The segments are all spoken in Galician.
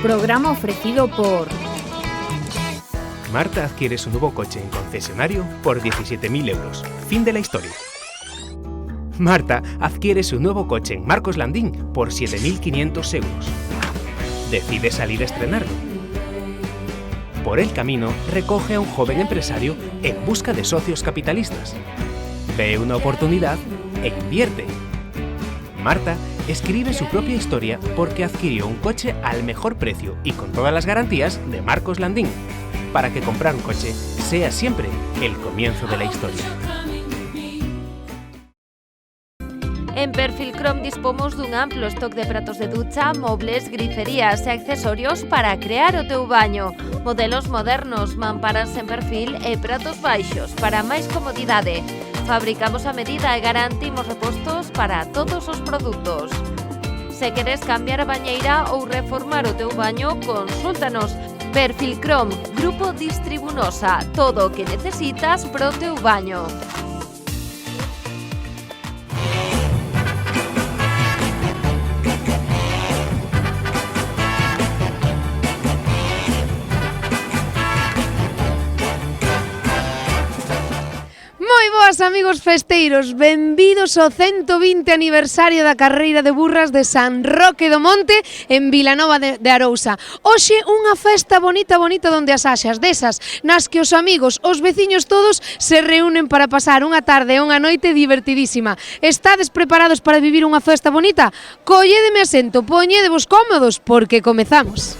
Programa ofrecido por... Marta adquiere su nuevo coche en concesionario por 17.000 euros. Fin de la historia. Marta adquiere su nuevo coche en Marcos Landín por 7.500 euros. Decide salir a estrenarlo. Por el camino, recoge a un joven empresario en busca de socios capitalistas. Ve una oportunidad e invierte. Marta escribe su propia historia porque adquirió un coche al mejor precio y con todas las garantías de Marcos Landín, para que comprar un coche sea siempre el comienzo de la historia. En Perfilcrom dispomos dun amplo stock de pratos de ducha, mobles, griferías e accesorios para crear o teu baño. Modelos modernos, mamparas en perfil e pratos baixos para máis comodidade. Fabricamos a medida e garantimos repostos para todos os produtos. Se queres cambiar a bañeira ou reformar o teu baño, consúltanos. Perfilcrom, Grupo Distribunosa, todo o que necesitas pro teu baño. Boas, amigos festeiros, benvidos ao 120 aniversario da carreira de burras de San Roque do Monte en Vilanova de Arousa. Hoxe unha festa bonita donde as haxas desas nas que os amigos, os veciños todos se reúnen para pasar unha tarde e unha noite divertidísima. Estades preparados para vivir unha festa bonita? Collédeme asento, poñédevos cómodos porque comezamos.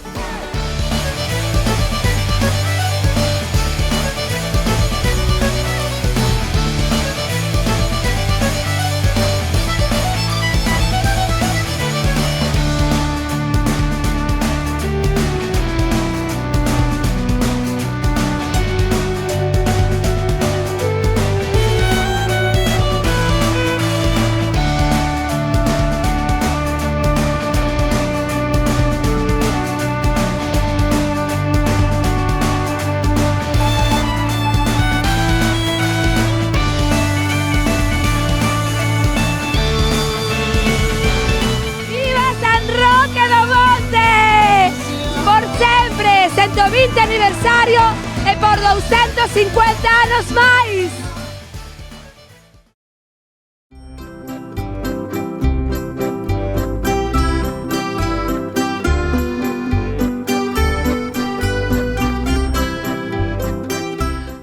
Aniversario e por 250 anos máis.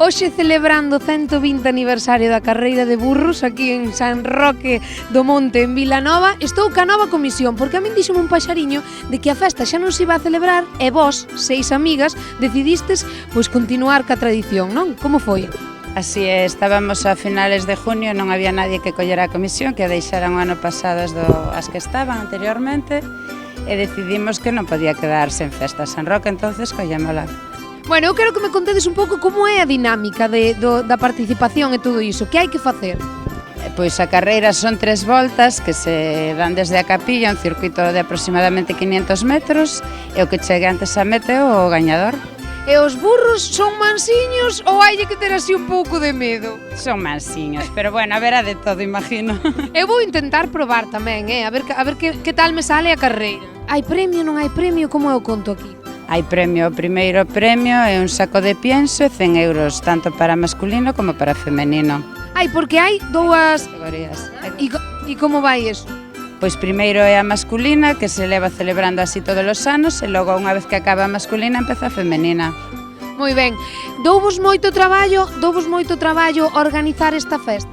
Hoxe celebrando o 120 aniversario da carreira de burros aquí en San Roque do Monte en Vilanova, estou ca nova comisión porque a min díxome un paxariño de que a festa xa non se iba a celebrar e vós, 6 amigas, decidistes pois continuar ca tradición, non? Como foi? Así é, estábamos a finales de junio, non había nadie que collera a comisión, que a deixaran o ano pasado as que estaban anteriormente e decidimos que non podía quedar sen festa San Roque, entonces collémola. Bueno, eu quero que me contedes un pouco como é a dinámica da participación e todo iso, que hai que facer? Pois a carreira son 3 voltas que se dan desde a capilla, un circuito de aproximadamente 500 metros, e o que chegue antes a meta é o gañador. E os burros son mansiños ou hai que ter así un pouco de medo? Son mansiños, pero bueno, a ver a de todo, imagino. Eu vou intentar probar tamén, a ver que tal me sale a carreira. Hai premio, non hai premio, como é o conto aquí? Hai premio, o primeiro premio é un saco de pienso e 100 euros, tanto para masculino como para femenino. Ai, porque hai dúas categorías. E como vai iso? Pois primeiro é a masculina, que se leva celebrando así todos os anos, e logo unha vez que acaba a masculina empeza a femenina. Moi ben. Douvos moito traballo organizar esta festa?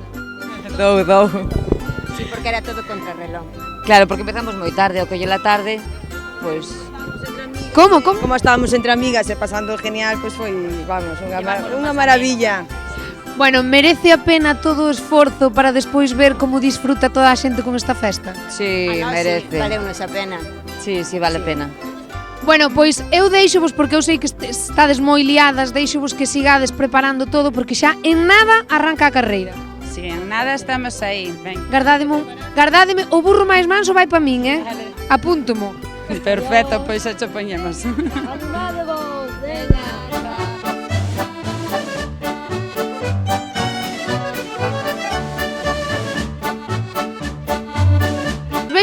Dou. Sí, porque era todo contrarreloj. Claro, porque empezamos moi tarde, ao colle la tarde, pois... Como? Como estábamos entre amigas e pasando genial, pois foi, vamos, unha maravilla. Bueno, merece a pena todo o esforzo para despois ver como disfruta toda a xente con esta festa? Sí, merece. Sí, valeunos a pena. Sí, vale a pena. Bueno, pois eu deixovos, porque eu sei que estades moi liadas, deixovos que sigades preparando todo, porque xa en nada arranca a carreira. Sí, en nada estamos aí, ven. Gardádeme, o burro máis manso vai pa min, Vale. Apúntomo. Perfecto, pois xa cho poñemos. Animádevos, venga.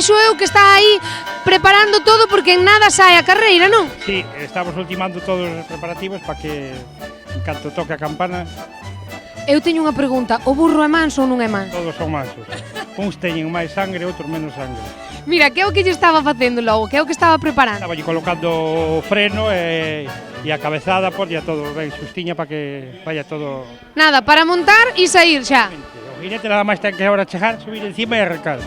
vexo eu que está aí preparando todo porque en nada sae a carreira, non? Sí, estamos ultimando todos os preparativos para que, en canto toque a campana, Eu teño unha pregunta, o burro é manso ou non é manso? todos son mansos. Uns teñen máis sangre, outros menos sangre. Mira, que é o que lle estaba facendo logo, que é o que estaba preparando? Estaba lle colocando o freno e a cabezada, pois ya todo ben xustiña para que vaya todo... Nada, para montar e sair xa. O jinete nada máis ten que agora chegar, subir encima e arrancar.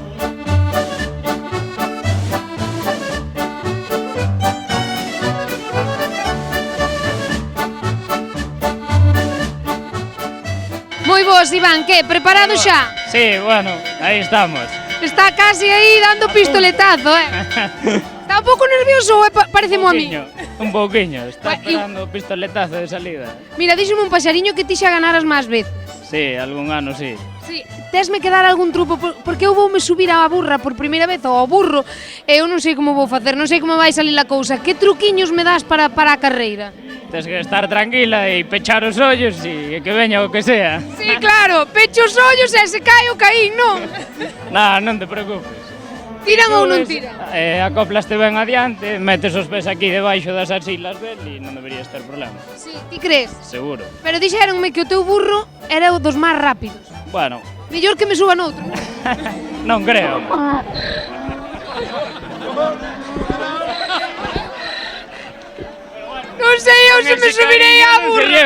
Moi boas, Iván, que? Preparado xa? Sí, bueno, aí estamos. Está casi aí dando pistoletazo, Está un pouco nervioso, parecemo a mí. Un pouquiño, está Bueno, esperando o pistoletazo de salida. Mira, díxome un paxariño que ti xa ganaras máis veces. Sí, algún ano sí. Sí, tesme que dar algún truco porque eu voume subir á burra por primeira vez ou ao burro e eu non sei como vou facer, non sei como vai salir a cousa. Que truquiños me das para a carreira? Tens que estar tranquila e pechar os ollos e que veña o que sea. Sí, claro, pecho os ollos e se cae o caín, non? Non te preocupes. Tiran ou non tiran? Acoplaste ben adiante, metes os pés aquí debaixo das axilas del e non deberías ter problema. Sí, ti crees? Seguro. Pero dixéronme que o teu burro era o dos máis rápidos. Bueno, Mellor que me suba noutro. non creo. Non sei eu se me subirei á burra.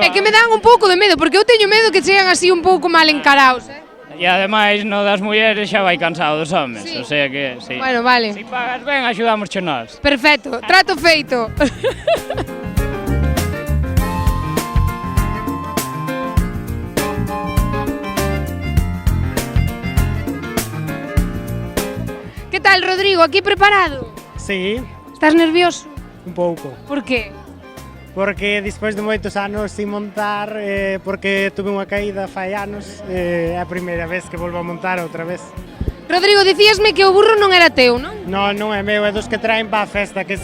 É que me dan un pouco de medo, porque eu teño medo que chegan así un pouco mal encaraos, E ademais, no das mulleres xa vai cansado dos homes, Sí. o sea que, sí. Bueno, vale. Si pagas ben, axudamos che nós. Perfecto, trato feito. Que tal, Rodrigo? Aquí preparado? Sí, Estás nervioso? un pouco. Por qué? Porque despois de moitos anos sin montar, porque tuve unha caída fai anos, é a primeira vez que volvo a montar outra vez. Rodrigo, dicíasme que o burro non era teu, non? Non é meu, é dos que traen para a festa, que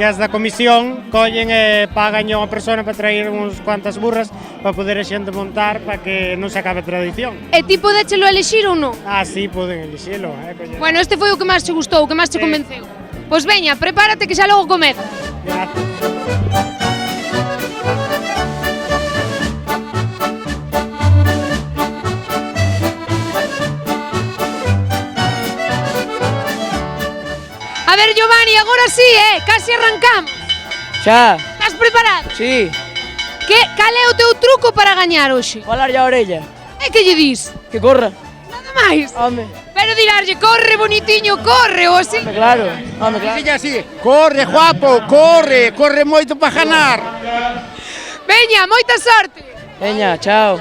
as da comisión collen e pagan a unha persona para traer uns cuantas burras para poder a xente montar para que non se acabe a tradición. E ti podéchelo elixir ou non? Ah, sí, poden elixilo. Bueno, este foi o que máis che gustou, o que máis te Sí. convenceu. Pois veña, prepárate que xa logo comeza. Gracias. A ver, Giovanni, agora sí, casi arrancamos. Xa, Estás preparado? sí, Cal é o teu truco para gañar hoxe? falar a orella, E que lle dis? que corra, Nada máis? home, Pero dirarlle, corre, bonitiño, corre, ou así? claro, home, claro. Dicille así, corre, guapo, corre, corre moito para ganar. Veña, moita sorte. Veña, chao.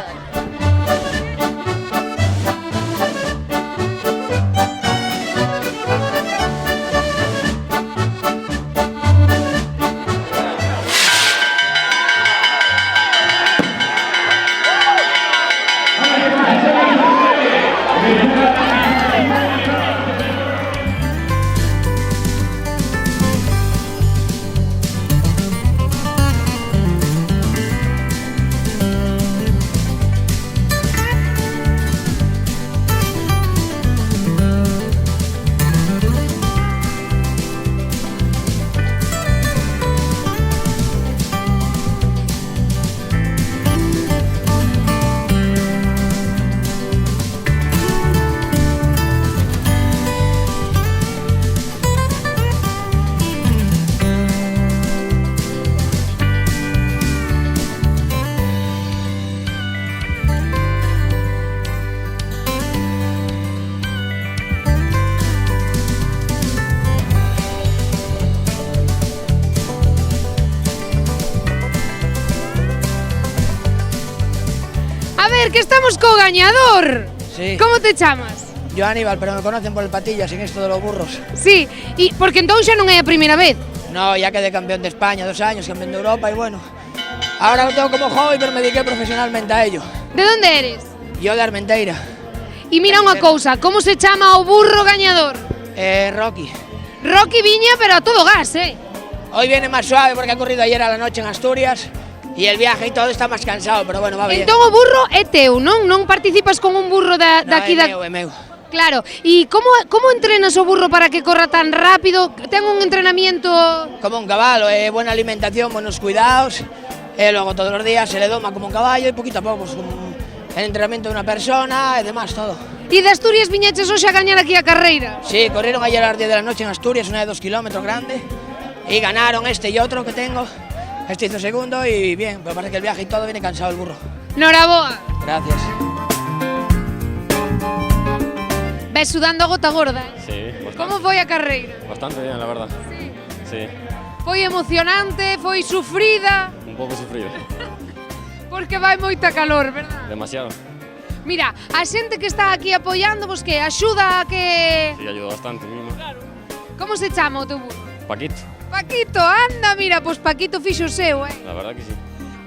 A ver, que estamos co gañador. Sí, Como te chamas? yo Aníbal, pero me conocen por el Patillas en esto de los burros. Sí, e porque entón xa non é a primeira vez. No, ya quedé campeón de España 2 años, campeón de Europa y bueno, ahora lo tengo como hobby, pero me dediqué profesionalmente a ello. De onde eres? Yo de Armenteira, E mira unha cousa, como se chama o burro gañador? Rocky. Rocky Viña, pero a todo gas, Hoy viene más suave porque ha corrido ayer a la noche en Asturias y el viaje y todo está más cansado, pero bueno, va bien. Entón o burro é teu, non? Non participas con un burro No, daqui é da... meu, é meu. Claro, e como entrenas o burro para que corra tan rápido? Ten un entrenamiento... Como un cabalo, buena alimentación, buenos cuidados, logo todos os días se le doma como un caballo e poquito a pouco, pues, el entrenamiento de una persona e demás, todo. E de Asturias viñeches hoxe a gañar aquí a carreira? Sí, corrieron ayer a las 10 de la noche en Asturias, una de 2 kilómetros grande, y ganaron este y otro que tengo. Este hizo segundo y bien, pero parece que el viaje y todo viene cansado el burro. Noraboa. Gracias. Ves sudando a gota gorda, eh? Sí, bastante. Como foi a carreira? Bastante bien, la verdad. Sí. Foi emocionante, foi sufrida, Un pouco sufrido. porque vai moita calor, verdad? Demasiado. Mira, a xente que está aquí apoiándovos que axuda a que... Sí, ayudó bastante mismo. Como se chama o teu burro? Paquito, Paquito, anda, mira, pois Paquito fixo o seu, eh? la verdad que sí.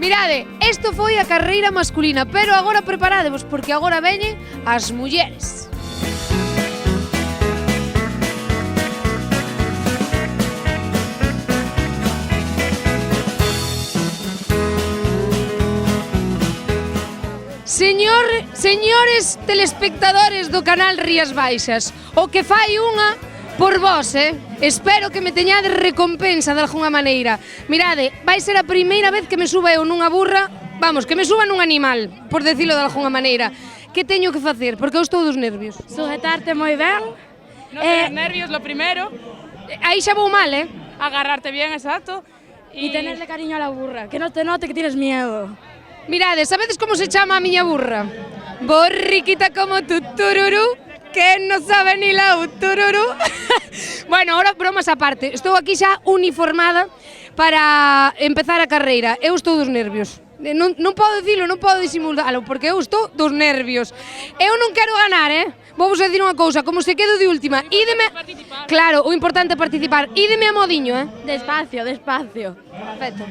Mirade, isto foi a carreira masculina, pero agora preparadevos, porque agora veñen as mulleres. Señores telespectadores do canal Rías Baixas, o que fai unha por vos, Espero que me teñades recompensa de alguna maneira. Mirade, vai ser a primeira vez que me suba eu nunha burra, vamos, que me suba nun animal, por decirlo de alguna maneira. Que teño que facer? Porque eu estou dos nervios. Sujetarte moi ben. Non tener nervios, lo primero. Aí xa vou mal, Agarrarte bien, exacto. Y tenerle cariño a la burra, que no te note que tienes miedo. Mirade, sabedes como se chama a miña burra? Borriquita como tu tururú, que non sabe ni la tururú. Bueno, ahora bromas aparte, estou aquí xa uniformada para empezar a carreira. Eu estou dos nervios. Non podo dicilo, non podo disimulalo, porque eu estou dos nervios. Eu non quero ganar, Vou vos dicir unha cousa, como se quedo de última, ídeme... Claro, o importante é participar. Ídeme a modiño, Despacio, despacio. Perfecto.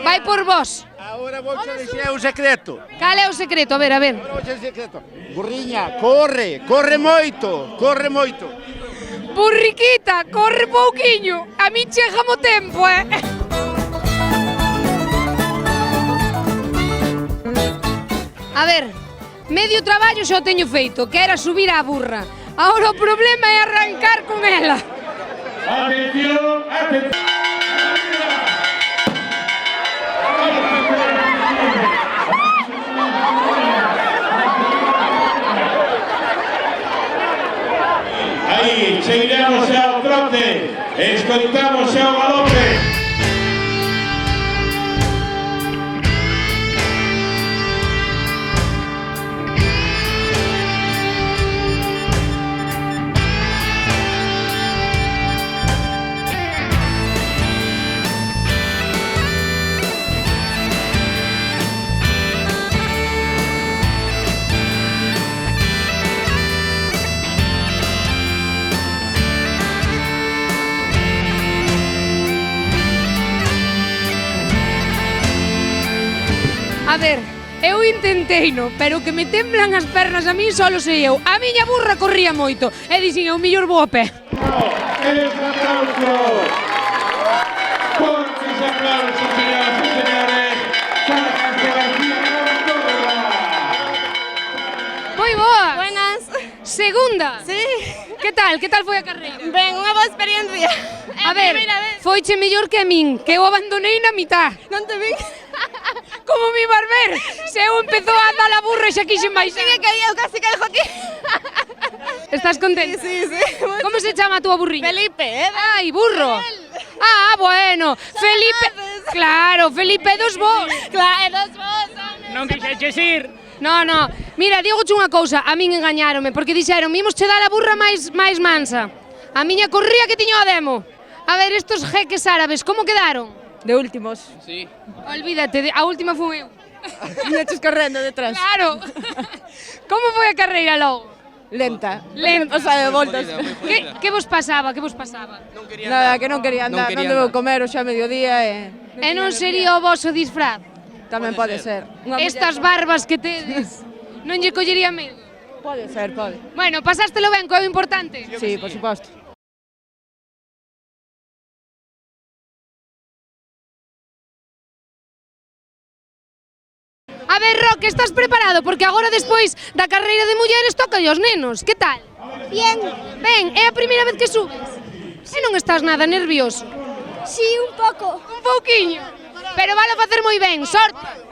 Vai por vos. Agora vou te dizer un secreto. Cal é o secreto? A ver. Agora vou te dizer un secreto. Burriña, corre moito, corre moito. Burriquita, corre pouquiño. A mí chega mo tempo, A ver, medio traballo xa o teño feito, que era subir á burra. Ahora o problema é arrancar con ela. Atención, atención. Aí, cheiramos ao trote, escoitamos ao galope. A ver, eu intenteino, pero que me temblan as pernas a mí solo sei eu. A miña burra corría moito e dixen eu mellor vou a pé. ¡El aplauso! ¡Fuertes aplausos, señoras y señores! ¡Para Castro García Córdoba! Moi boa. Buenas. Segunda. Sí. Que tal foi a carreira? Ben, unha boa experiencia. A ver, foiche mellor que a min, que eu abandonei na mitad. Non te vin. Como mi barber, se eu empezou a andar a burra xa quixen máis. Sigue que eu casi caigo aquí. Estás contenta? Sí. Como se chama a túa burriña? Felipe, Ai, burro. Ah, bueno. Felipe. Claro, Felipe dos vos. Claro, dos vos. Non quixeches ir. No. Mira, digoche unha cousa, a min engañáronme, porque dixeron, imos che dar a burra máis mansa. A miña corría que tiño a demo. A ver, estos jeques árabes, como quedaron? De últimos. Sí. Olvídate, a última fui eu. Viñeches correndo detrás. Claro. Como foi a carreira logo? Lenta. Lenta. O sea, de voltas. Que vos pasaba? Nada, que non quería andar, non debo comer o xa a mediodía E non sería o voso disfraz? Tamén pode ser. Estas barbas que tedes, non lle collería medo? Pode ser, pode. Bueno, pasástelo ben, que é o importante? Sí, por suposto. A A ver, Roque, estás preparado? Porque agora despois da carreira de mulleres toca os nenos. Que tal? Bien. Ben, é a primeira vez que subes? E non estás nada nervioso? Sí, un pouco. Un pouquiño. Pero vale facer moi ben, sorte.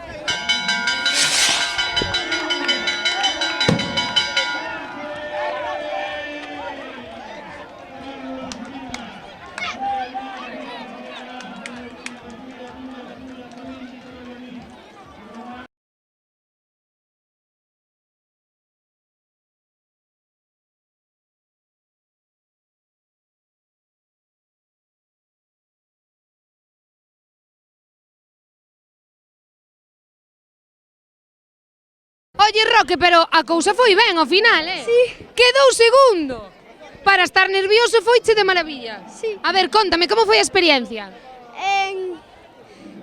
Oye, Roque, pero a cousa foi ben ao final, Sí. Quedou segundo. Para estar nervioso foiche de maravilla. Sí. A ver, contame, como foi a experiencia?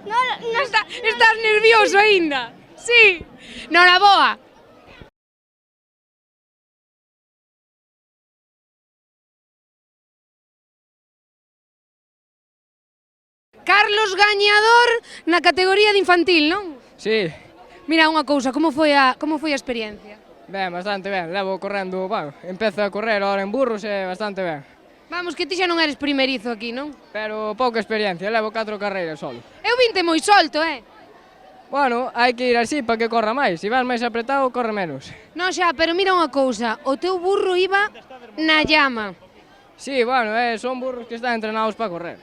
Estás nervioso aínda? Sí. Noraboa. Carlos gañador na categoría de infantil, non? Sí. Mira unha cousa, como foi a experiencia? Ben, bastante ben, levo correndo, bueno, empezo a correr ahora en burros e bastante ben. Vamos, que ti xa non eres primerizo aquí, non? Pero pouca experiencia, levo 4 carreiras solo. Eu vinte moi solto, Bueno, hai que ir así para que corra máis, se vas máis apretado, corre menos. Non xa, pero mira unha cousa, o teu burro iba na llama. Sí, bueno, son burros que están entrenados para correr.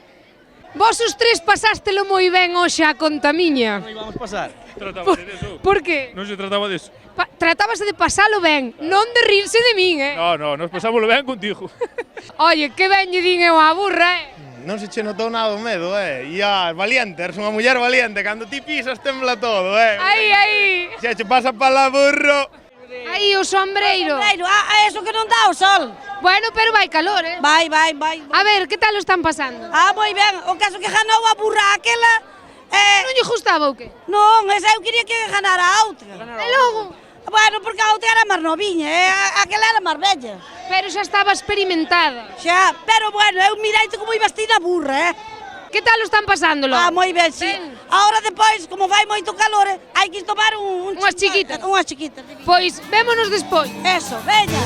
Vos os tres pasástelo moi ben hoxe a conta miña. Non íbamos pasar. Tratábase deso. Por que? Non se trataba deso. Tratábase de pasalo ben, non de rirse de min, No, nos pasámoslo ben contigo. Oye, que ben lle din eu á burra, Non se che notou nada o medo, Ia, valiente, eres unha muller valiente, cando ti pisas tembla todo, Aí. Xa che pasa pala burro. Aí o sombreiro. Eso que non dá o sol. Bueno, pero vai calor, Vai. A ver, que tal o están pasando? Moi ben, o caso que ganou a burra aquela... Non lle gustaba o que? Non, esa eu quería que ganara a outra. E logo? Bueno, porque a outra era máis noviña, aquela era máis bella. Pero xa estaba experimentada. Xa, pero bueno, eu miraite como iba vestida a burra, Que tal o están pasándolo? Moi ben, sí. Ahora depois, como vai moito calor, hai que tomar unhas chiquitas. Unhas chiquitas. Pois, vémonos despois. Eso, veña.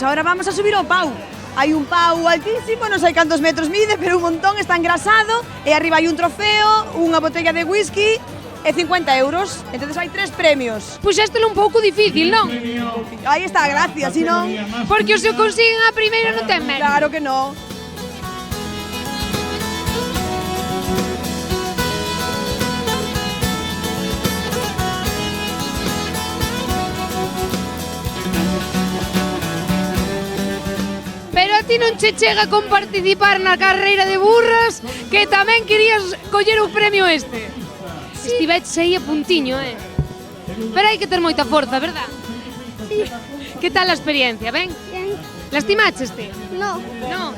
Ahora vamos a subir ao pau. Hai un pau altísimo, non sei cantos metros mide, pero un montón, está engrasado, e arriba hai un trofeo, unha botella de whisky e 50 euros. Entonces hai 3 premios. Puxéstelo un pouco difícil, non? Aí está a gracia, si non... Porque se o consiguen a primeira non ten mérito. Claro que non. Pero a ti non che chega con participar na carreira de burras, que tamén querías coller o premio este. Sí. Estiveches aí a puntiño, Pero hai que ter moita forza, verdad? Sí. Que tal a experiencia, ben? Bien. Lastimácheste? No. No.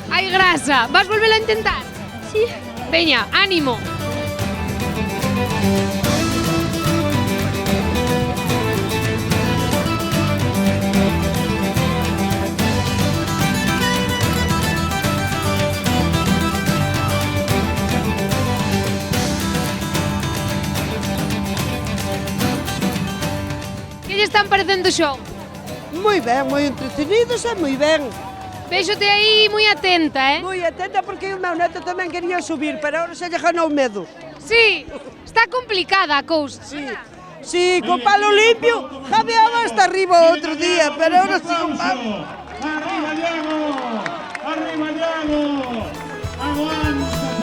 Hai grasa. Vas volvelo a intentar? Sí. Veña, ánimo. Que lle están parecendo o xogo? Moi ben, moi entretenidos e moi ben. Véxote aí moi atenta, Moi atenta porque o meu neto tamén quería subir, pero ahora se lle ganou medo. Sí, está complicada a cousa. Sí, co palo limpio, jadeaba hasta arriba outro día, pero ahora sí con palo. Arriba, Diego! Arriba, Diego! Aguántate!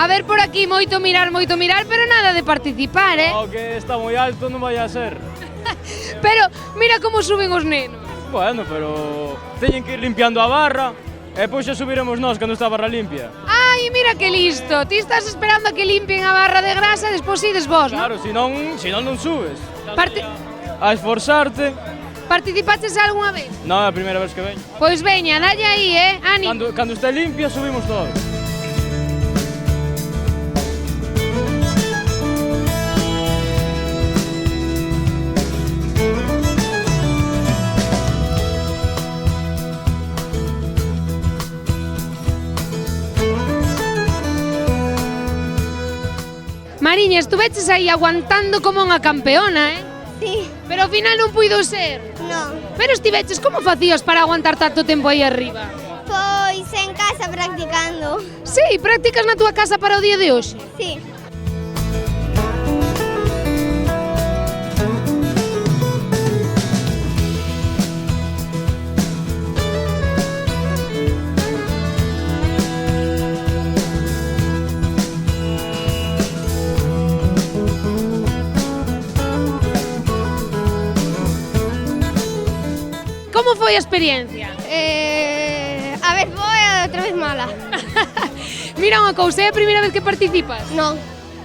A ver por aquí, moito mirar, pero nada de participar, O que está moi alto non vai a ser. Pero mira como suben os nenos. Bueno, pero teñen que ir limpiando a barra e pois xa subiremos nós cando está a barra limpia. Ai, mira que listo. Ti estás esperando a que limpien a barra de grasa e despois ides vos, Claro, non? senón non subes. Parte... A esforzarte. Participaches algunha vez? Non, é a primeira vez que veño. Pois veña, dalle aí, Ani. Cando este limpia, subimos todos. Mariña, estuveches aí aguantando como unha campeona, Sí. Pero ao final non puido ser. Non. Pero estiveches, como facías para aguantar tanto tempo aí arriba? Pois en casa practicando. Sí, practicas na túa casa para o día de hoxe? Sí. Como foi a experiencia? A vez boa e outra vez mala. Mira unha cousa, é a primeira vez que participas? Non.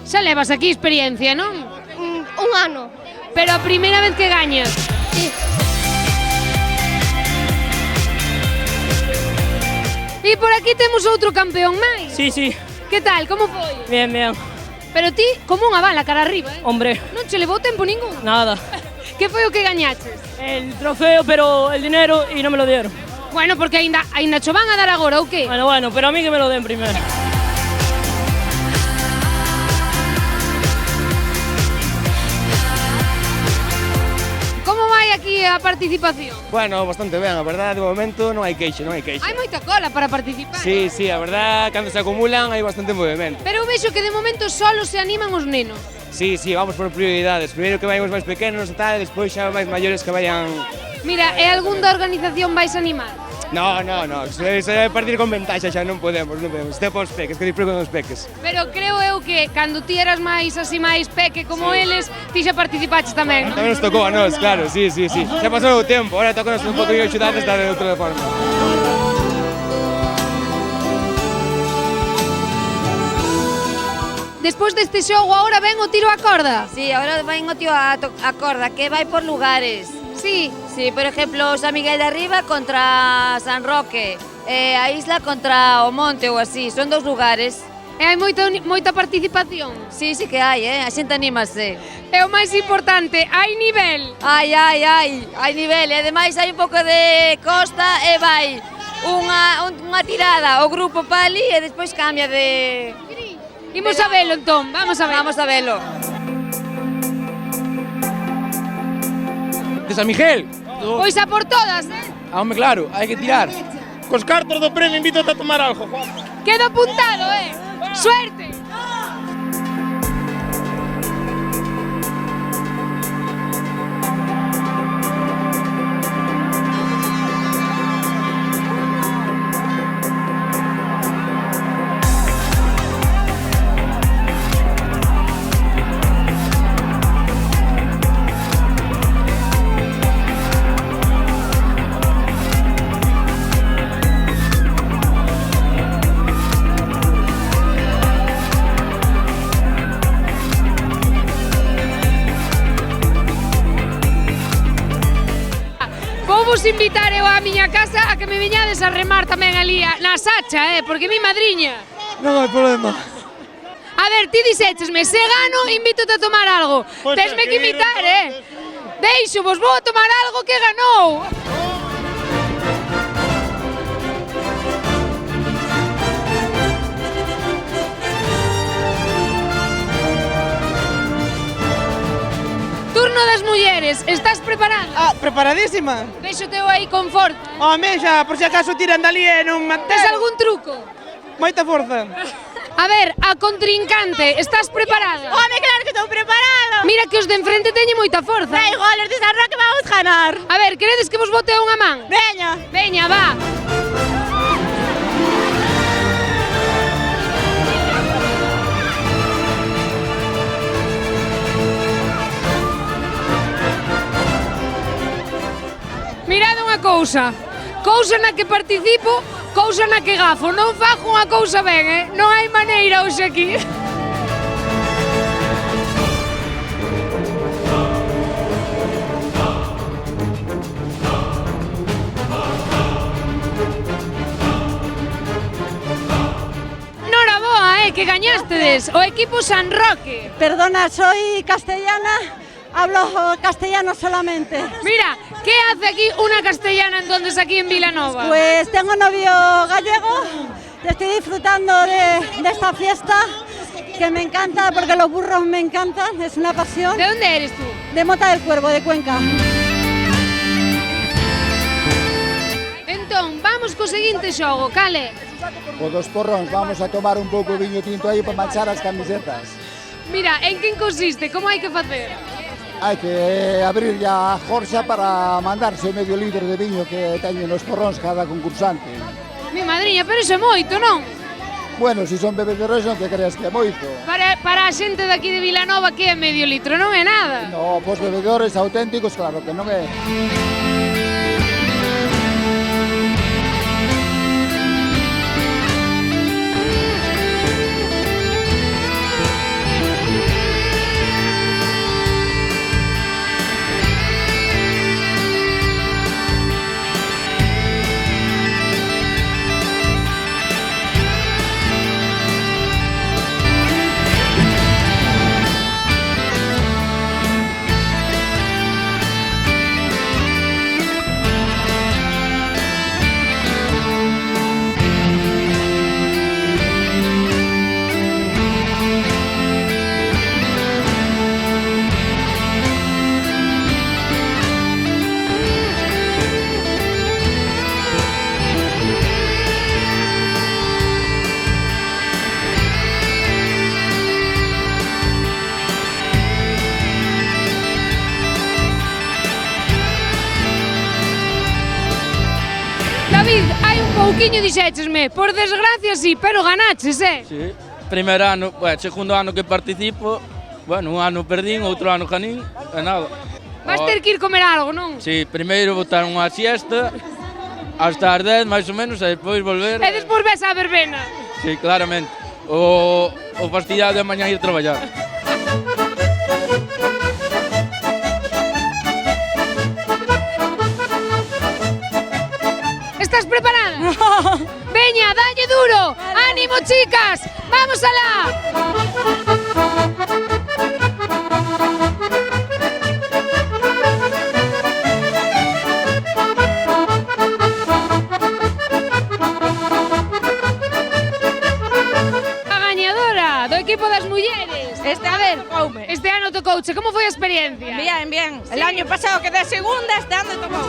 Xa levas aquí experiencia, non? Un ano. Pero a primeira vez que gañas? Sí. E por aquí temos outro campeón máis. Sí, sí. Que tal, como foi? Bien, bien. Pero ti, como unha bala cara arriba, Hombre. Non che levou tempo ningún. Nada. Que foi o que gañaches? El trofeo, pero el dinero y no me lo dieron. Bueno, porque aínda cho van a dar agora, ou que? Bueno, pero a mí que me lo den primero. Como vai aquí a participación? Bueno, bastante ben, a verdade, de momento non hai queixo, non hai queixo. Hai moita cola para participar. Sí, sí, a verdade, cando se acumulan hai bastante movimento. Pero eu vexo que de momento solo se animan os nenos. Sí, sí, vamos por prioridades. Primeiro que vayan os máis pequenos e tal, e despois xa máis maiores que vayan... Mira, e algún da organización vais animar? No, se vai partir con ventaxa xa non podemos. Este para os peques, que disfruten os peques. Pero creo eu que cando ti eras máis así máis peque como eles, ti xa participaches tamén, non? Tamén nos tocou a nós, claro, sí. Xa pasou o tempo, ahora toca nos un pouco de axudar desta de outra forma. Despois deste xogo, agora ven o tiro a corda. Sí, agora ven o tiro a corda, que vai por lugares. Sí. Sí, por exemplo, San Miguel de Arriba contra San Roque, a Isla contra o Monte ou así, son 2 lugares. E hai moita participación? Sí, sí que hai, a xente anímase. E o máis importante, hai nivel? Hai nivel, e ademais hai un pouco de costa e vai unha tirada o grupo Pali e despois cambia de... Imos a velo entón, vamos a velo. De San Miguel. Pois a por todas, Home, claro, hai que tirar. Cos cartos do premio invítate a tomar algo, Juan. Queda apuntado, Suerte. Vos invitar eu á miña casa a que me viñades a remar tamén ali na Sacha, porque mi madriña. Non hai problema. A ver, ti dixéchesme, se gano, invítote a tomar algo. Tesme que invitar, Deixo, vos vou a tomar algo que ganou. Turno das mulleres, estás preparada? Preparadísima. Vexo teu aí con forza. Home, xa, por si acaso tiran dali e non mantén. Tes algún truco? Moita forza. A ver, a contrincante, estás preparada? Home, claro que estou preparado. Mira que os de enfrente teñen moita forza. Da igual, os de San Roque vamos ganar. A ver, queredes que vos bote unha man? Veña. Veña, va. cousa. Cousa na que participo, cousa na que gafo. Non fago unha cousa ben, Non hai maneira hoxe aquí. Noraboa, que gañastedes, o equipo San Roque. Perdona, soy castellana, hablo castellano solamente. Mira, ¿qué hace aquí una castellana entonces aquí en Vilanova? Pues tengo novio gallego, estoy disfrutando de esta fiesta que me encanta porque los burros me encantan, es una pasión. ¿De dónde eres tú? De Mota del Cuervo, de Cuenca. Entón, vamos co seguinte xogo, cale? O dos porróns, vamos a tomar un pouco de viño tinto aí para manchar as camisetas. Mira, en que consiste? Como hai que facer? Hai que abrir ya a jorxa para mandarse o medio litro de viño que teñen os porróns cada concursante. Mi madriña, pero iso é moito, non? Bueno, se son bebedores non te creas que é moito. Para a xente daqui de Vilanova que é medio litro, non é nada. No, pois bebedores auténticos, claro que non é. David, hai un pouquiño dixéchesme, por desgracia sí, pero ganaches, Sí, primer ano, segundo ano que participo, bueno, un ano perdín, outro ano ganín, e nada. Vas ter que ir comer algo, non? Sí, primeiro botar unha siesta, hasta as 10 máis ou menos, e despois volver. E despois ves a verbena. Sí, claramente. O fastidiado de mañá ir traballar. ¿Estás preparada? Veña, dalle duro. ¡Ánimo, chicas! ¡Vamos alá! A gañadora do equipo das mulleres. Este ano tocouche. Como foi a experiencia? Bien, bien. El año pasado quedé segunda, este año tocó.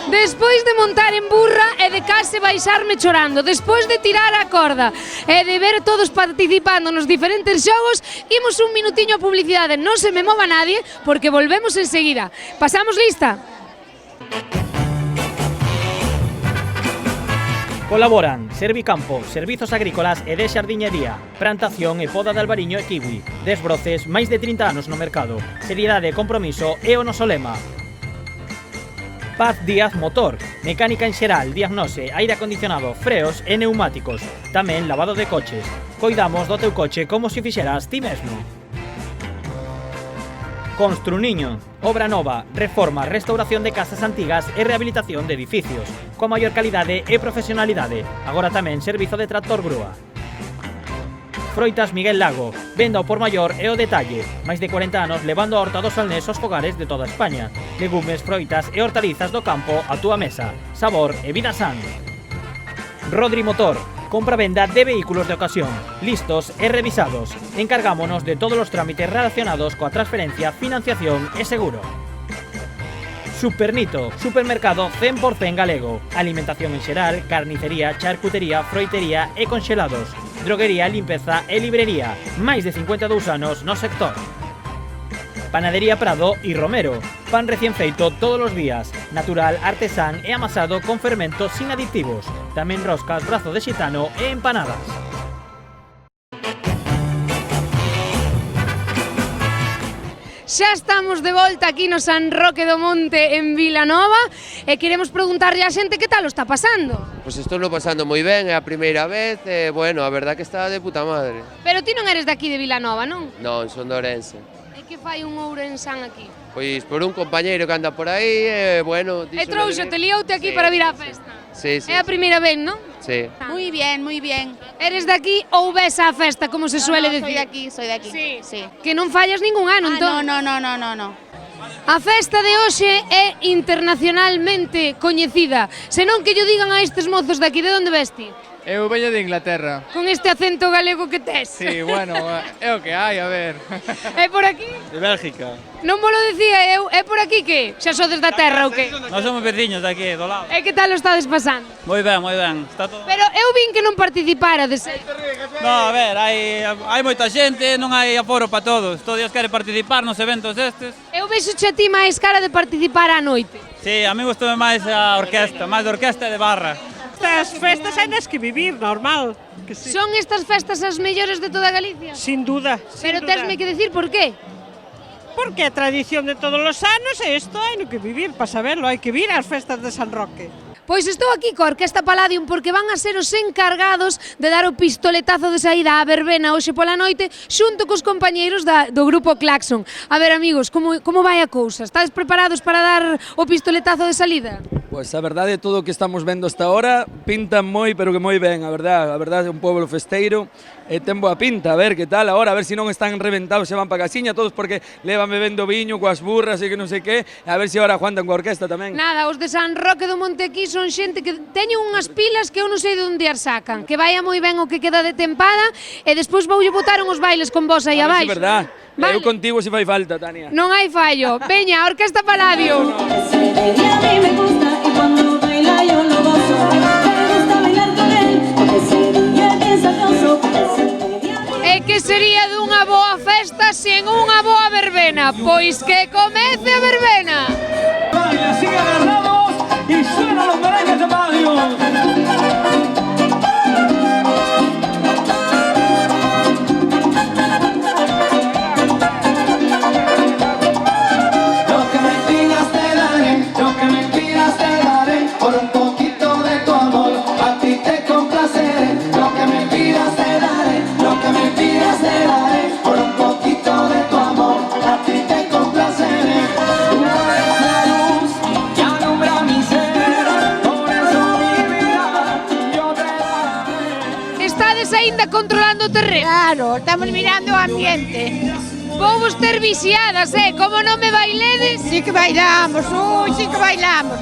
Despois de montar en burra e de case baixarme chorando, despois de tirar a corda e de ver todos participando nos diferentes xogos, imos un minutiño a publicidade, non se me mova nadie porque volvemos enseguida. Pasamos lista? Colaboran Servicampo, Servizos Agrícolas e de Xardiñería, plantación e poda de albariño e kiwi, desbroces, máis de 30 anos no mercado, seriedade e compromiso é o noso lema. Paz Díaz Motor, mecánica en xeral, diagnose, aire acondicionado, freos e neumáticos, tamén lavado de coches. Coidamos do teu coche como se fixeras ti mesmo. Construniño, obra nova, reforma, restauración de casas antigas e rehabilitación de edificios, coa maior calidade e profesionalidade, agora tamén servizo de tractor grúa. Froitas Miguel Lago, venda ao por maior e o detalle, máis de 40 anos levando a horta dos Salnés aos fogares de toda España. Legumes, froitas e hortalizas do campo a túa mesa, sabor e vida san. Rodri Motor, compra-venda de vehículos de ocasión, listos e revisados. Encargámonos de todos os trámites relacionados coa transferencia, financiación e seguro. Supernito, supermercado 100% galego, alimentación en xeral, carnicería, charcutería, froitería e conxelados, droguería, limpeza e librería, máis de 52 anos no sector. Panadería Prado y Romero, pan recién feito todos los días, natural, artesán e amasado con fermentos sin aditivos. Tamén roscas, brazo de xitano e empanadas. Xa estamos de volta aquí no San Roque do Monte en Vilanova e queremos preguntarlle á xente que tal o está pasando. Pois estou lo pasando moi ben, é a primeira vez e, bueno, a verdad que está de puta madre. Pero ti non eres de aquí de Vilanova, non? Non, son de Ourense. E que fai un ourensán aquí? Pois por un compañeiro que anda por aí e, bueno... E trouxote, lioute aquí para vir á festa. Sí, sí. É a primeira vez, non? Sí. Muy bien, muy bien. Eres de aquí ou ves a festa, como se suele decir? Soy de aquí. Sí. Sí. Que non fallas ningún ano, entón? No. A festa de hoxe é internacionalmente coñecida. Senón que llo digan a estes mozos de aquí, de onde vesti? Eu veño de Inglaterra. Con este acento galego que tes. Sí, bueno, é o que hai, a ver. É por aquí? De Bélgica. Non mo lo decía eu, é por aquí que? Xa sodes da terra ou que? Nós somos veciños de aquí, do lado. E que tal o estades pasando? Moi ben, está todo... Pero eu vin que non participarades. No, a ver, hai moita xente, non hai aforo para todos. Todos os queren participar nos eventos destes. Eu vexo a ti máis cara de participar á noite. Sí, a mí gustoume máis a orquesta, máis de orquesta e de barra. Estas festas hai nas que vivir, normal. Que sí. Son estas festas as mellores de toda Galicia? Sin duda. Pero tesme que decir por qué? Porque a tradición de todos os anos e isto hai no que vivir, para saberlo, hai que vir ás festas de San Roque. Pois estou aquí coa Orquesta Palladium porque van a ser os encargados de dar o pistoletazo de saída á verbena hoxe pola noite xunto cos compañeiros do grupo Claxon. A ver, amigos, como vai a cousa? Estades preparados para dar o pistoletazo de salida? Pois a verdade, todo o que estamos vendo hasta ahora pinta moi, pero que moi ben, a verdade é un pueblo festeiro e ten boa pinta, a ver que tal agora, a ver se non están reventados, se van para casiña todos porque levan bebendo viño coas burras e que non sei que, a ver se agora aguantan coa orquesta tamén. Nada, os de San Roque do Monte aquí son xente que teñen unhas pilas que eu non sei de onde as sacan, que vaya moi ben o que queda de tempada e despois voulle botar uns bailes con vos aí abaixo. É verdad, vale. Eu contigo se fai falta, Tania. Non hai fallo, veña, a Orquesta Palladium. E que sería dunha boa festa sen unha boa verbena? Pois que comece a verbena! Baila, sigue agarrados y suenan los merengues de Mario. Lo que me pidas te daré, lo que me pidas te daré, por un poquito de tu amor, a ti te complaceré. Lo que me pidas te daré, lo que me pidas te daré, por un poquito de tu amor, a ti te complaceré. Tú eres la luz que alumbra mi ser, por eso mi vida yo te daré. Estades aínda controlando o terreno? Claro, estamos mirando o ambiente. Vou vos ter viciadas, como non me bailedes? Sí que bailamos, sí que bailamos.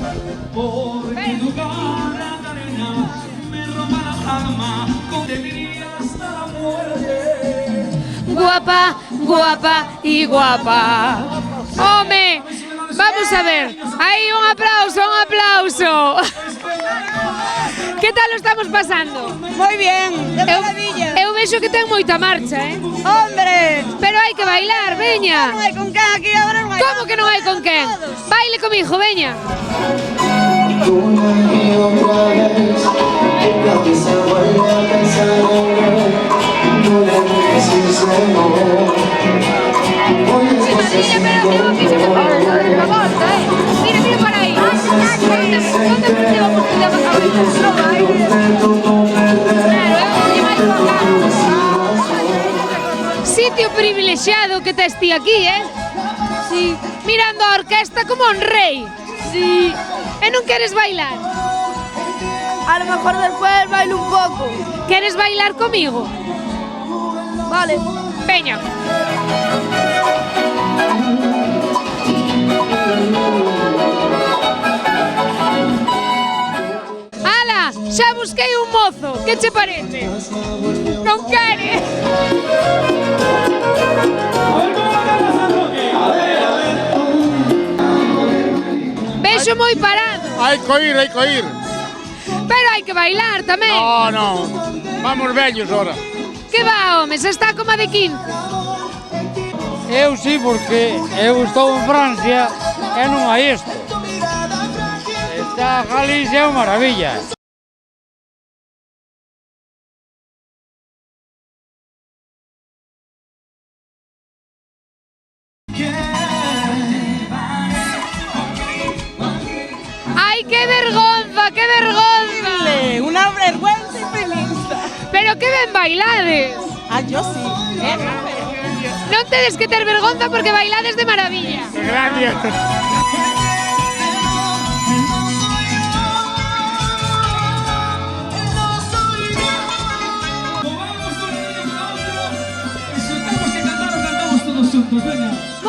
Guapa, guapa y guapa. Home, vamos a ver. Aí un aplauso, un aplauso. Que tal o estamos pasando? Moi bien, de maravilla. Eu vexo que ten moita marcha, Hombre! Pero hai que bailar, veña. Non hai con quen aquí agora non hai. Como que non hai con quen? Baile comigo, veña. Mira para aí. Sitio privilexiado que tes ti aquí, Sí. Mirando a orquesta como un rei. Sí. E non queres bailar? A lo mejor después bailo un pouco. Queres bailar comigo? Vale. Veña. Ala, xa busquei un mozo. Que che parece? Non quere. Vexo moi parado. Hai que ir, hai que ir. Pero hai que bailar tamén. No, vamos vellos ahora. Que va, home, se está como de 15. Eu sí, porque eu estou en Francia e non hai isto. Esta Galicia é unha maravilla. ¡Ay, qué vergonza, qué vergonza! Una vergüenza inmensa. Pero que ben bailades! Ah, yo sí. Non tedes que ter vergonza porque bailades de maravilla. Gracias.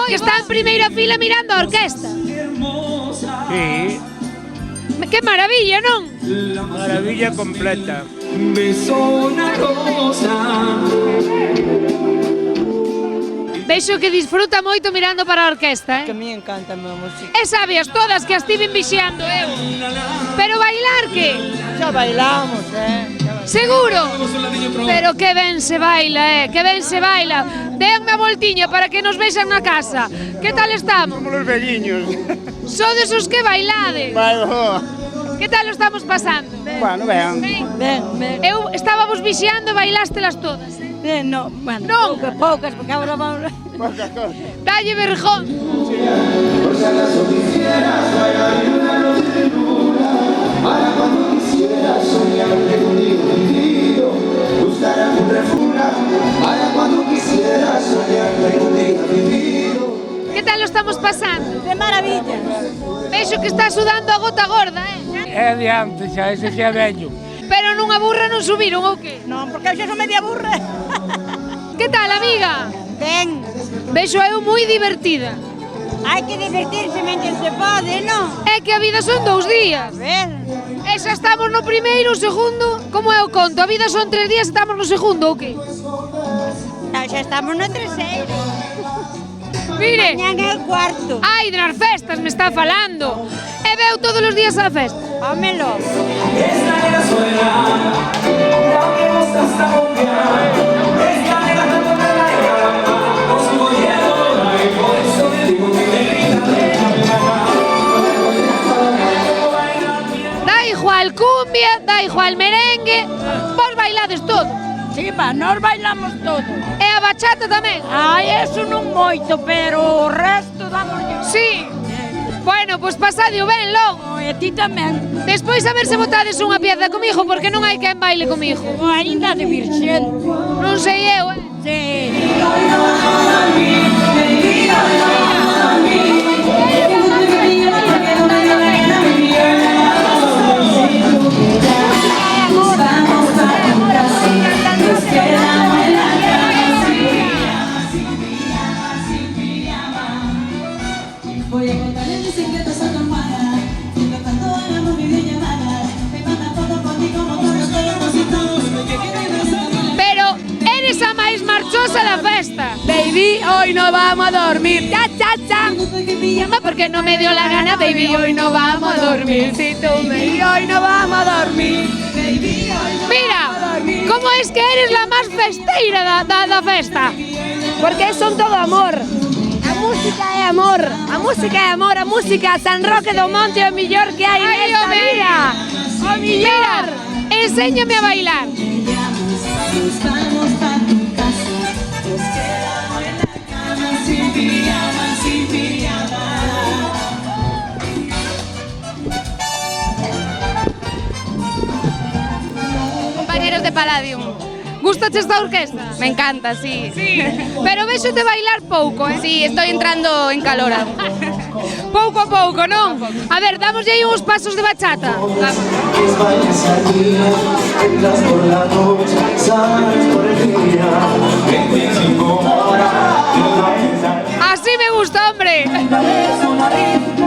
Que está en primeira fila mirando a orquesta. Sí, Que maravilla, non? maravilla completa. Vexo que disfruta moito mirando para a orquesta, Que a mí encanta a música. E sabias todas que as estiven vixiando eu. Pero bailar que? Ya bailamos, Seguro? Pero que ben se baila, que ben se baila. Denme a voltiña para que nos vexan na casa. Que tal estamos? Como los velliños. Sodes os que bailades. Bueno, Que tal o estamos pasando? vean. Ben. Eu estábamos vixiando e bailástelas todas. No, bueno, Non. poucas, porque agora vamos... Poca cosa. Dalle verjón. Que tal o estamos pasando? De maravilla. Vexo que está sudando a gota gorda, É de antes xa, ese xa é vello. Pero nunha burra non subiron ou que? Non, porque eu xa son media burra. Que tal, amiga? Ben. Vexo eu moi divertida. Hai que divertirse mentre se pode, non? É que a vida son 2 días. Ben. E xa estamos no primeiro, o segundo. Como é o conto? A vida son 3 días e estamos no segundo ou que? Xa estamos no terceiro. Mire. Mañán é o cuarto. Ai, de nas festas me está falando. E veu todos os días á festa. Hómelo. Da igual cumbia, da igual merengue. Vos bailades todo. Sí, nós bailamos todo. E a bachata tamén. Ai, eso non moito, pero o resto damos... Sí. Bueno, pois pasadio ben logo. E ti tamén. Despois a ver se botades unha pieza comigo, porque non hai quen baile comigo. Ainda de virxen. Non sei eu, Sí. Voy a cantar en secreto a tu hermana, mientras tanto hagamos videollamadas. Me manda fotos por ti como todos los compositos que quieren hacer. Pero eres a máis marchosa da festa. Baby, hoy no vamos a dormir. Cha, cha, cha. No, porque no me dio la gana, baby, hoy no vamos a dormir. Si tú me... Y hoy no vamos a dormir. Mira, como es que eres la máis festeira da festa? Porque son todo amor. A música é amor. A música é amor. A música San Roque do Monte é o millor que hai nesta vida. O millor. Enséñame a bailar. Vamos pa' tu casa, nos quedamos en la cama sin pijama, sin pijama. Compañeros de Palladium, gustache esta orquesta? Me encanta, sí. Sí, pero vexote bailar pouco, Sí, estoy entrando en calor. Pouco a pouco, non? A ver, damoslle aí uns pasos de bachata. Así me gusta, hombre.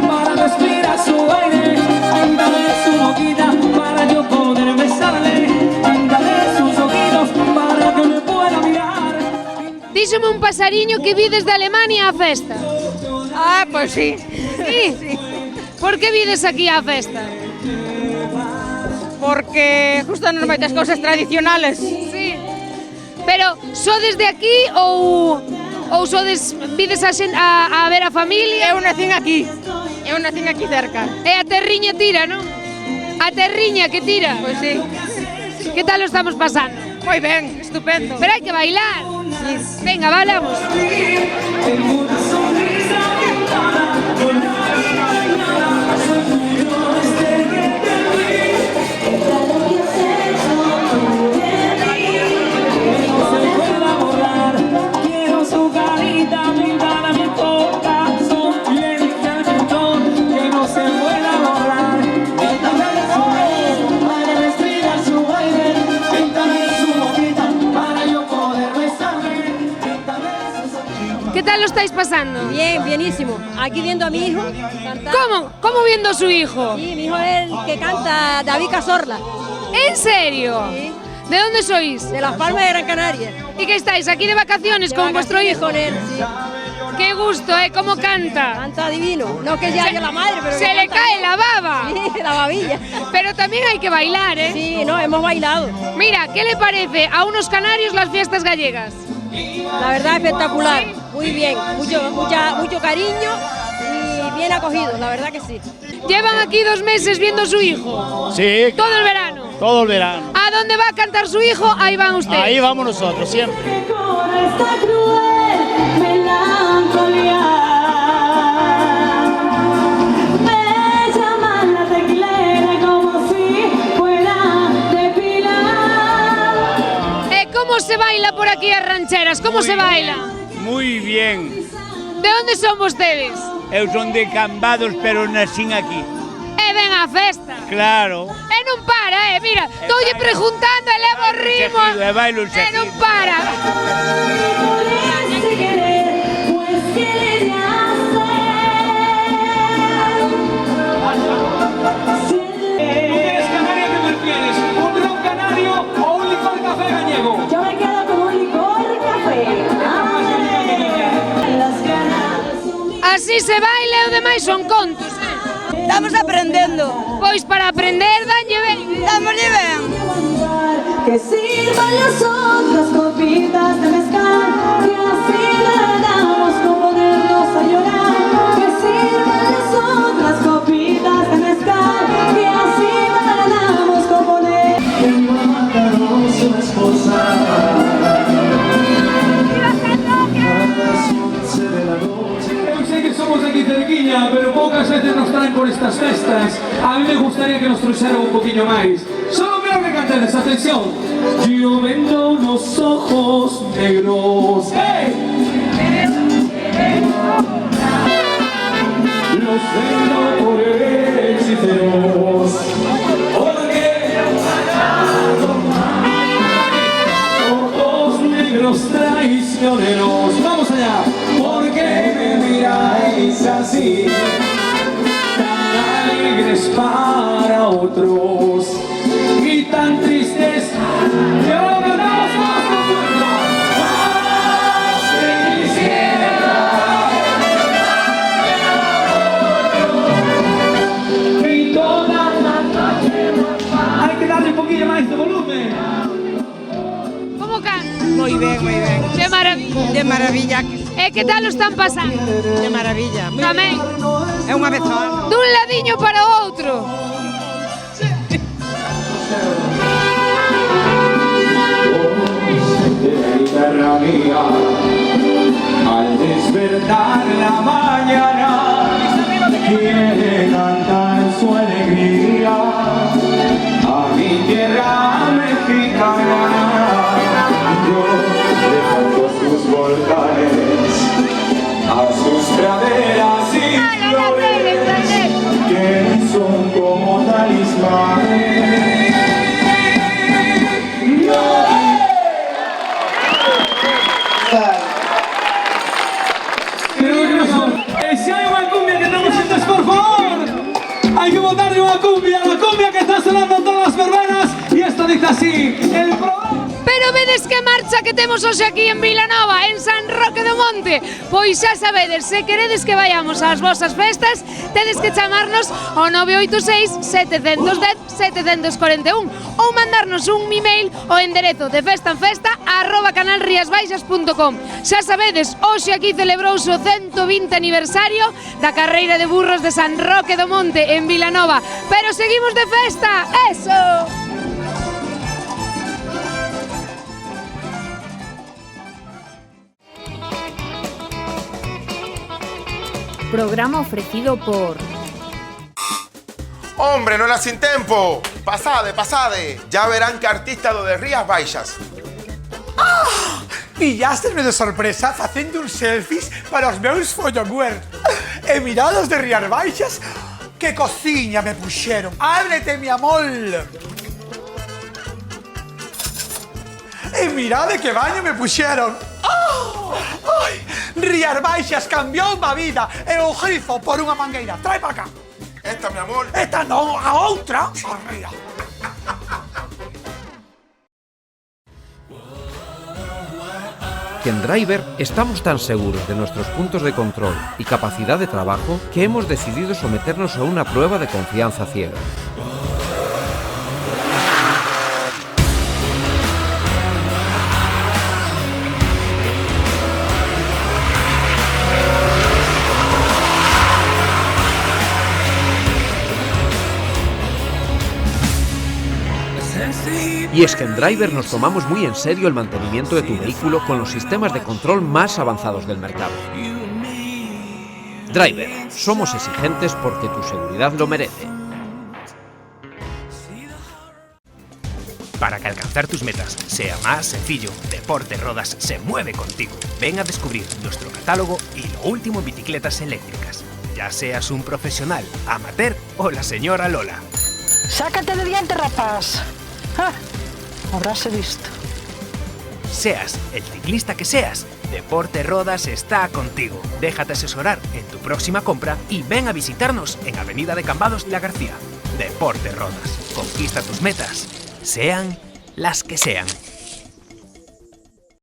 Para respirar su aire, ándale su boquita para yo poder besarle, ándale sus ojitos para que me pueda mirar. Díxome un pasariño que vides de Alemania á festa. Ah, pues sí. Sí? Por que vides aquí á festa? Porque gustan moitas cousas tradicionales. Sí. Pero sodes de aquí ou sodes vides a ver a familia? Eu nacín aquí. Eu nacín aquí cerca. E a terriña tira, non? A terriña que tira. Pois sí. Que tal lo estamos pasando? Moi ben, estupendo. Pero hai que bailar. Sí. Venga, bailamos. ¿Qué tal lo estáis pasando? Bien, bienísimo. Aquí viendo a mi hijo cantar. ¿Cómo viendo a su hijo? Sí, mi hijo es el que canta David Cazorla. ¿En serio? Sí. ¿De dónde sois? De Las Palmas de Gran Canaria. ¿Y qué estáis aquí de vacaciones con vuestro hijo? Con él, sí. Qué gusto, ¿eh? ¿Cómo canta? Canta divino. No que ya haya la madre, pero se le cae la baba. Sí, la babilla. Pero también hay que bailar, ¿eh? Sí, no, hemos bailado. Mira, ¿qué le parece a unos canarios las fiestas gallegas? La verdad, espectacular. Muy bien. Mucho cariño y bien acogido, la verdad que sí. Llevan aquí 2 meses viendo a su hijo. Sí. Todo el verano. Todo el verano. ¿A dónde va a cantar su hijo? Ahí van ustedes. Ahí vamos nosotros, siempre. ¿Cómo se baila por aquí a rancheras? ¿Cómo se baila? Muy bien. ¿De dónde son ustedes? Eu son de Cambados, pero nacín aquí. Ven a festa. Claro. Non para, mira, estou preguntando e levo ritmo. E bailo non para. ¿Eres canaria que prefieres? ¿Un ron canario o un licor café gallego? Yo me quedo con un licor café. Así se baila e o demais son contos, Estamos aprendendo. Pois para aprender, danlle ben. Dámoslle ben. Que sirvan las otras copitas de mezcal, que así ganamos con ponernos a llorar. Que sirvan las otras copitas de mezcal, que así ganamos con poner. Que iba a matarnos una esposa. Eu sei que somos aquí cerquiña, pero poucas veces nos traen por estas festas. A mí me gustaría que nos trouxeran un poquinho máis. Solo quiero que cantedes, atención. Yo vendo unos ojos negros. ¡Hey! Los vendo por hechiceros. Porque ojos negros traicioneros. Vamos allá. Porque me miráis así, tan alegres para otros y tan tristes. Y ahora cantamos más profundo. Más que quisiera y toda la noche. Hay que darle un poquillo más de volumen. Como canta? Moi ben, moi ben. De maravilla. De maravilla. Que tal lo están pasando? De maravilla. Tamén. É unha vez ao ano. Dun ladiño para o outro. Mediterránea, al despertar la mañana, quiere cantar su alegría a mi tierra mexicana. Yo le canto sus volcanes, a sus praderas y flores, que son como talismanes. Si hay una cumbia que estamos haciendo, por favor, hay que botarle una cumbia, la cumbia que está sonando en todas las verbenas, y esto dice así, el programa. Pero Pero vedes que marcha que temos hoxe aquí en Vilanova, en San Roque do Monte. Pois xa sabedes, se queredes que vayamos ás vosas festas, tedes que chamarnos ao 986 710 741 ou mandarnos un email ao enderezo de festanfesta@canalriasbaixas.com. Xa sabedes, hoxe aquí celebrouse o 120 aniversario da carreira de burros de San Roque do Monte en Vilanova. Pero seguimos de festa, eso! Programa ofrecido por... Hombre, non era sin tempo. Pasade, pasade. Ya verán que artista do de Rías Baixas. Pillástesme de sorpresa facendo uns selfies para os meus followers. E mirados de Rías Baixas, que cociña me puxeron. Ábrete, mi amor. E mirade que baño me puxeron. Ai, Rías Baixas cambiou a vida e o grifo por unha mangueira. Trae para cá. Esta, mi amor. Esta non, a outra. Arría. Que en Driver estamos tan seguros de nuestros puntos de control y capacidad de trabajo que hemos decidido someternos a una prueba de confianza ciega. Y es que en Driver nos tomamos muy en serio el mantenimiento de tu vehículo con los sistemas de control más avanzados del mercado. Driver, somos exigentes porque tu seguridad lo merece. Para que alcanzar tus metas sea más sencillo, Deporte Rodas se mueve contigo. Ven a descubrir nuestro catálogo y lo último en bicicletas eléctricas. Ya seas un profesional, amateur o la señora Lola. Sácate de diante, rapaz. Habráse visto. Seas el ciclista que seas, Deporte Rodas está contigo. Déjate asesorar en tu próxima compra y ven a visitarnos en Avenida de Cambados La García. Deporte Rodas. Conquista tus metas, sean las que sean.